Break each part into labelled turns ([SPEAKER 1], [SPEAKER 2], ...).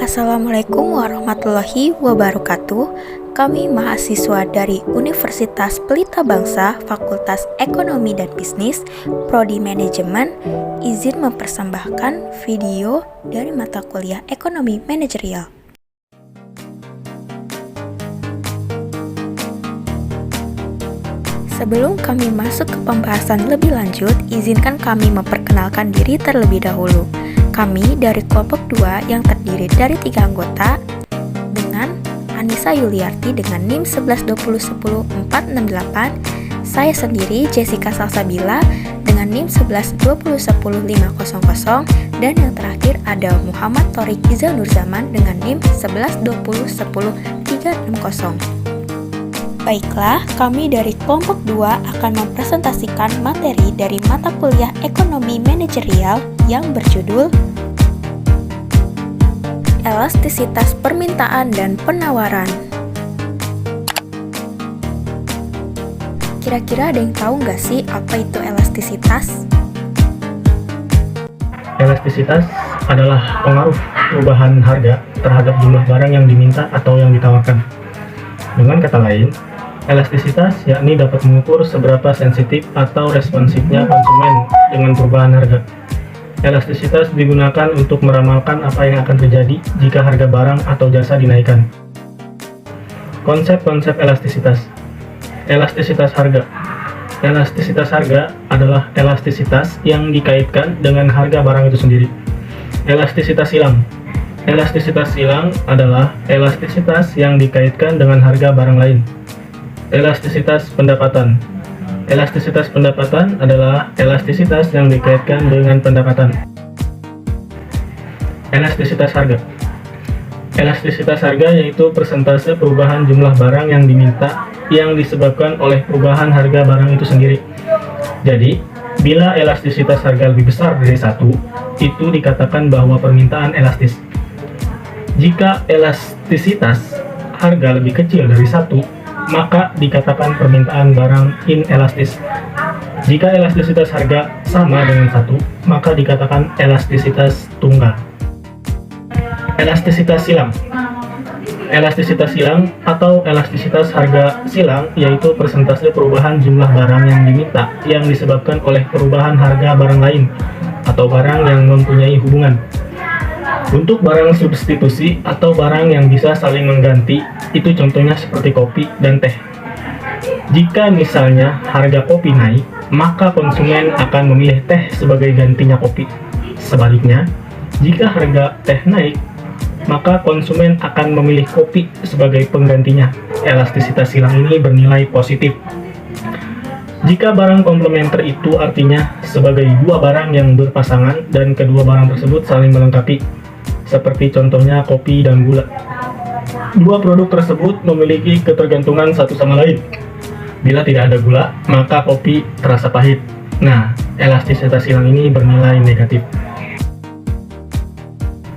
[SPEAKER 1] Assalamualaikum warahmatullahi wabarakatuh. Kami mahasiswa dari Universitas Pelita Bangsa, Fakultas Ekonomi dan Bisnis, Prodi Manajemen, izin mempersembahkan video dari mata kuliah Ekonomi Manajerial. Sebelum kami masuk ke pembahasan lebih lanjut, izinkan kami memperkenalkan diri terlebih dahulu. Kami dari kelompok 2 yang terdiri dari 3 anggota dengan Anissa Yuliarti dengan NIM 1120100468, saya sendiri Jessica Salsabila dengan NIM 1120100500, dan yang terakhir ada Muhammad Thorik Iza Nurzaman dengan NIM 1120100360. Baiklah, kami dari kelompok 2 akan mempresentasikan materi dari mata kuliah Ekonomi Manajerial yang berjudul Elastisitas Permintaan dan Penawaran. Kira-kira ada yang tahu nggak sih apa itu elastisitas?
[SPEAKER 2] Elastisitas adalah pengaruh perubahan harga terhadap jumlah barang yang diminta atau yang ditawarkan. Dengan kata lain, elastisitas yakni dapat mengukur seberapa sensitif atau responsifnya konsumen dengan perubahan harga. Elastisitas digunakan untuk meramalkan apa yang akan terjadi jika harga barang atau jasa dinaikkan. Konsep-konsep elastisitas. Elastisitas harga. Elastisitas harga adalah elastisitas yang dikaitkan dengan harga barang itu sendiri. Elastisitas silang. Elastisitas silang adalah elastisitas yang dikaitkan dengan harga barang lain. Elastisitas pendapatan. Elastisitas pendapatan adalah elastisitas yang dikaitkan dengan pendapatan. Elastisitas harga. Elastisitas harga yaitu persentase perubahan jumlah barang yang diminta yang disebabkan oleh perubahan harga barang itu sendiri. Jadi, bila elastisitas harga lebih besar dari 1, itu dikatakan bahwa permintaan elastis. Jika elastisitas harga lebih kecil dari 1, maka dikatakan permintaan barang inelastis. Jika elastisitas harga sama dengan 1, maka dikatakan elastisitas tunggal. Elastisitas silang. Elastisitas silang atau elastisitas harga silang yaitu persentase perubahan jumlah barang yang diminta yang disebabkan oleh perubahan harga barang lain atau barang yang mempunyai hubungan. Untuk barang substitusi atau barang yang bisa saling mengganti, itu contohnya seperti kopi dan teh. Jika misalnya harga kopi naik, maka konsumen akan memilih teh sebagai gantinya kopi. Sebaliknya, jika harga teh naik, maka konsumen akan memilih kopi sebagai penggantinya. Elastisitas silang ini bernilai positif. Jika barang komplementer itu artinya sebagai dua barang yang berpasangan dan kedua barang tersebut saling melengkapi, seperti contohnya kopi dan gula. Dua produk tersebut memiliki ketergantungan satu sama lain. Bila tidak ada gula, maka kopi terasa pahit. Nah, elastisitas silang ini bernilai negatif.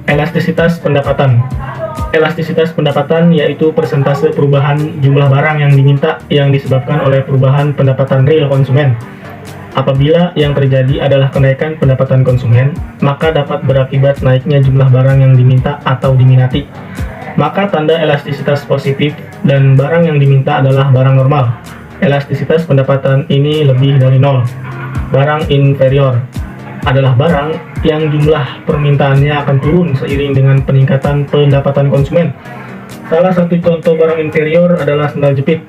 [SPEAKER 2] Elastisitas pendapatan. Elastisitas pendapatan yaitu persentase perubahan jumlah barang yang diminta yang disebabkan oleh perubahan pendapatan real konsumen. Apabila yang terjadi adalah kenaikan pendapatan konsumen, maka dapat berakibat naiknya jumlah barang yang diminta atau diminati. Maka tanda elastisitas positif dan barang yang diminta adalah barang normal. Elastisitas pendapatan ini lebih dari 0. Barang inferior adalah barang yang jumlah permintaannya akan turun seiring dengan peningkatan pendapatan konsumen. Salah satu contoh barang inferior adalah sandal jepit.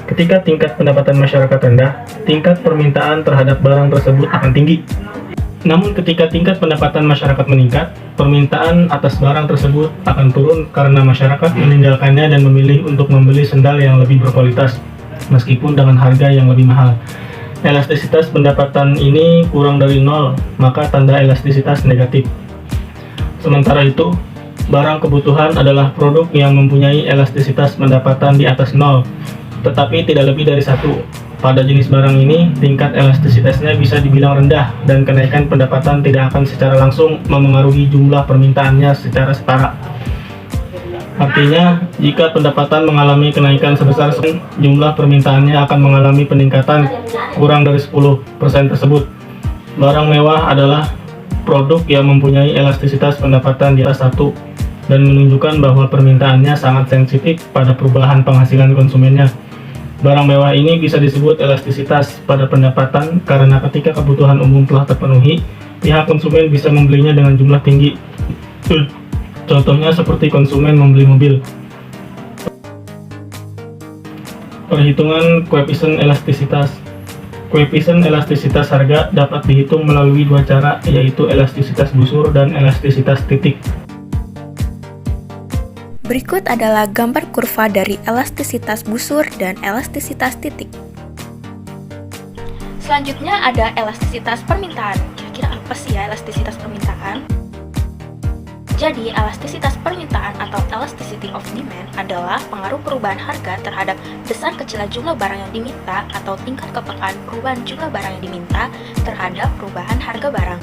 [SPEAKER 2] Ketika tingkat pendapatan masyarakat rendah, tingkat permintaan terhadap barang tersebut akan tinggi. Namun ketika tingkat pendapatan masyarakat meningkat, permintaan atas barang tersebut akan turun karena masyarakat meninggalkannya dan memilih untuk membeli sandal yang lebih berkualitas, meskipun dengan harga yang lebih mahal. Elastisitas pendapatan ini kurang dari 0, maka tanda elastisitas negatif. Sementara itu, barang kebutuhan adalah produk yang mempunyai elastisitas pendapatan di atas 0, tetapi tidak lebih dari 1. Pada jenis barang ini, tingkat elastisitasnya bisa dibilang rendah dan kenaikan pendapatan tidak akan secara langsung memengaruhi jumlah permintaannya secara setara. Artinya, jika pendapatan mengalami kenaikan sebesar 1%, jumlah permintaannya akan mengalami peningkatan kurang dari 10% tersebut. Barang mewah adalah produk yang mempunyai elastisitas pendapatan di atas 1 dan menunjukkan bahwa permintaannya sangat sensitif pada perubahan penghasilan konsumennya. Barang mewah ini bisa disebut elastisitas pada pendapatan karena ketika kebutuhan umum telah terpenuhi, pihak konsumen bisa membelinya dengan jumlah tinggi. Contohnya seperti konsumen membeli mobil. Perhitungan koefisien elastisitas. Koefisien elastisitas harga dapat dihitung melalui dua cara, yaitu elastisitas busur dan elastisitas titik.
[SPEAKER 1] Berikut adalah gambar kurva dari elastisitas busur dan elastisitas titik. Selanjutnya ada elastisitas permintaan. Kira-kira apa sih ya elastisitas permintaan? Jadi, elastisitas permintaan atau elasticity of demand adalah pengaruh perubahan harga terhadap besar kecilnya jumlah barang yang diminta atau tingkat kepekaan perubahan jumlah barang yang diminta terhadap perubahan harga barang.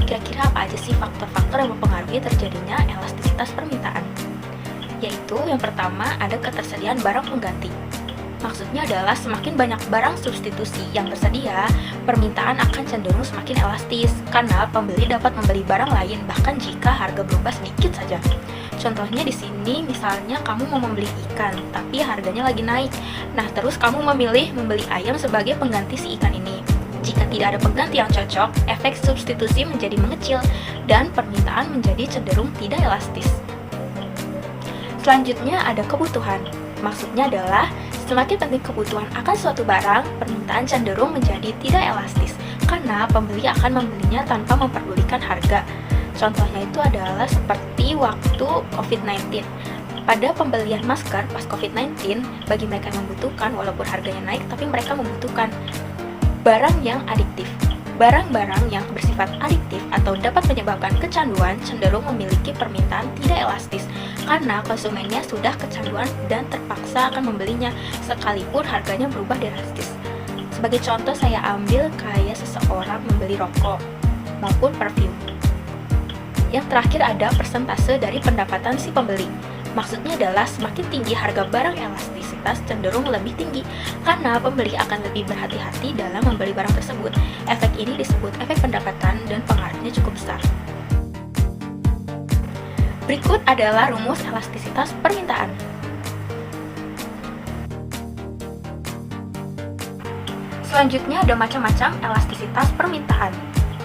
[SPEAKER 1] Kira-kira apa aja sih faktor-faktor yang mempengaruhi terjadinya elastisitas permintaan? Yaitu yang pertama ada ketersediaan barang pengganti. Maksudnya adalah semakin banyak barang substitusi yang tersedia, permintaan akan cenderung semakin elastis karena pembeli dapat membeli barang lain bahkan jika harga berubah sedikit saja. Contohnya di sini misalnya kamu mau membeli ikan tapi harganya lagi naik. Nah, terus kamu memilih membeli ayam sebagai pengganti si ikan ini. Jika tidak ada pengganti yang cocok, efek substitusi menjadi mengecil dan permintaan menjadi cenderung tidak elastis. Selanjutnya ada kebutuhan. Maksudnya adalah semakin penting kebutuhan akan suatu barang, permintaan cenderung menjadi tidak elastis karena pembeli akan membelinya tanpa memperdulikan harga. Contohnya itu adalah seperti waktu COVID-19. Pada pembelian masker pas COVID-19, bagi mereka yang membutuhkan, walaupun harganya naik, tapi mereka membutuhkan barang yang adiktif. Barang-barang yang bersifat adiktif atau dapat menyebabkan kecanduan cenderung memiliki permintaan tidak elastis karena konsumennya sudah kecanduan dan terpaksa akan membelinya sekalipun harganya berubah drastis. Sebagai contoh saya ambil kayak seseorang membeli rokok maupun parfum. Yang terakhir ada persentase dari pendapatan si pembeli. Maksudnya adalah semakin tinggi harga barang elastisitas cenderung lebih tinggi karena pembeli akan lebih berhati-hati dalam membeli barang tersebut. Efek ini disebut efek pendapatan dan pengaruhnya cukup besar. Berikut adalah rumus elastisitas permintaan. Selanjutnya ada macam-macam elastisitas permintaan,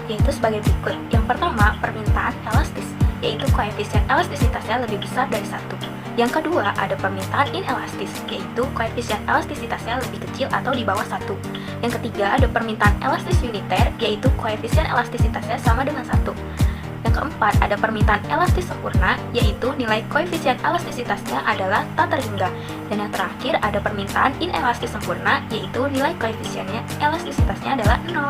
[SPEAKER 1] yaitu sebagai berikut. Yang pertama, permintaan elastis, yaitu koefisien elastisitasnya lebih besar dari 1. Yang kedua, ada permintaan inelastis, yaitu koefisien elastisitasnya lebih kecil atau di bawah 1. Yang ketiga, ada permintaan elastis uniter, yaitu koefisien elastisitasnya sama dengan 1. Yang keempat, ada permintaan elastis sempurna, yaitu nilai koefisien elastisitasnya adalah tak terhingga. Dan yang terakhir, ada permintaan inelastis sempurna, yaitu nilai koefisiennya elastisitasnya adalah 0.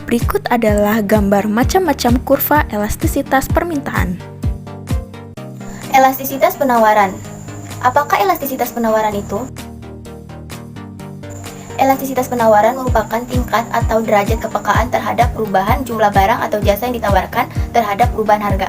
[SPEAKER 1] Berikut adalah gambar macam-macam kurva elastisitas permintaan.
[SPEAKER 3] Elastisitas penawaran. Apakah elastisitas penawaran itu? Elastisitas penawaran merupakan tingkat atau derajat kepekaan terhadap perubahan jumlah barang atau jasa yang ditawarkan terhadap perubahan harga.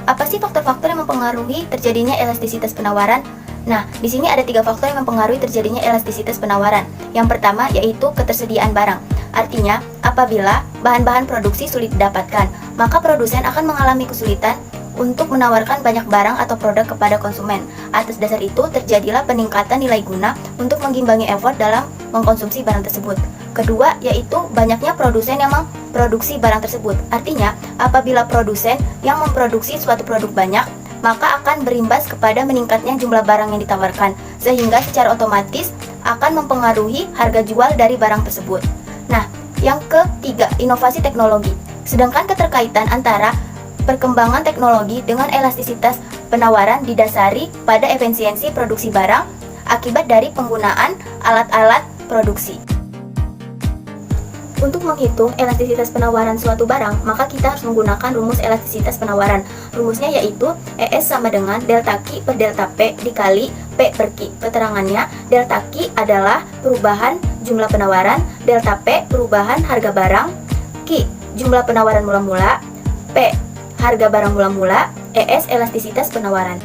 [SPEAKER 3] Apa sih faktor-faktor yang mempengaruhi terjadinya elastisitas penawaran? Nah, di sini ada 3 faktor yang mempengaruhi terjadinya elastisitas penawaran. Yang pertama yaitu ketersediaan barang. Artinya, apabila bahan-bahan produksi sulit didapatkan, maka produsen akan mengalami kesulitan untuk menawarkan banyak barang atau produk kepada konsumen. Atas dasar itu, terjadilah peningkatan nilai guna untuk mengimbangi effort dalam mengkonsumsi barang tersebut. Kedua, yaitu banyaknya produsen yang memproduksi barang tersebut. Artinya, apabila produsen yang memproduksi suatu produk banyak, maka akan berimbas kepada meningkatnya jumlah barang yang ditawarkan, sehingga secara otomatis akan mempengaruhi harga jual dari barang tersebut. Nah, yang ketiga, inovasi teknologi. Sedangkan keterkaitan antara perkembangan teknologi dengan elastisitas penawaran didasari pada efisiensi produksi barang akibat dari penggunaan alat-alat produksi. Untuk menghitung elastisitas penawaran suatu barang, maka kita harus menggunakan rumus elastisitas penawaran. Rumusnya yaitu ES sama dengan delta Q per delta P dikali P per Q. Keterangannya, delta Q adalah perubahan jumlah penawaran, delta P perubahan harga barang, Q jumlah penawaran mula-mula, P harga barang mula-mula, ES elastisitas penawaran.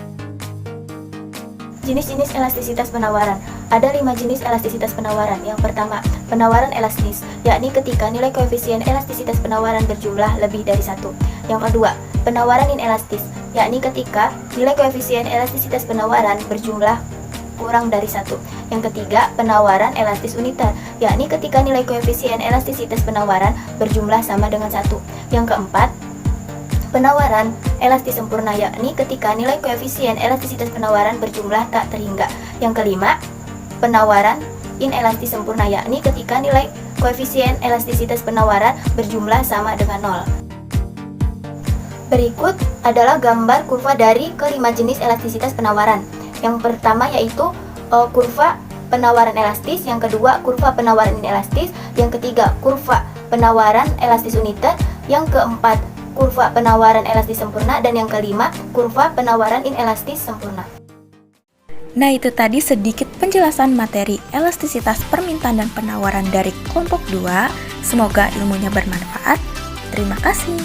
[SPEAKER 3] Jenis-jenis elastisitas penawaran. Ada 5 jenis elastisitas penawaran. Yang pertama, penawaran elastis, yakni ketika nilai koefisien elastisitas penawaran berjumlah lebih dari 1. Yang kedua, penawaran inelastis, yakni ketika nilai koefisien elastisitas penawaran berjumlah kurang dari 1. Yang ketiga, penawaran elastis uniter, yakni ketika nilai koefisien elastisitas penawaran berjumlah sama dengan 1. Yang keempat, penawaran elastis sempurna, yakni ketika nilai koefisien elastisitas penawaran berjumlah tak terhingga. Yang kelima, penawaran inelastis sempurna, yakni ketika nilai koefisien elastisitas penawaran berjumlah sama dengan 0. Berikut adalah gambar kurva dari kelima jenis elastisitas penawaran. Yang pertama yaitu kurva penawaran elastis, yang kedua kurva penawaran inelastis, yang ketiga kurva penawaran elastis uniter, yang keempat kurva penawaran elastis sempurna, dan yang kelima kurva penawaran inelastis sempurna.
[SPEAKER 1] Nah, itu tadi sedikit penjelasan materi elastisitas permintaan dan penawaran dari kelompok 2. Semoga ilmunya bermanfaat. Terima kasih.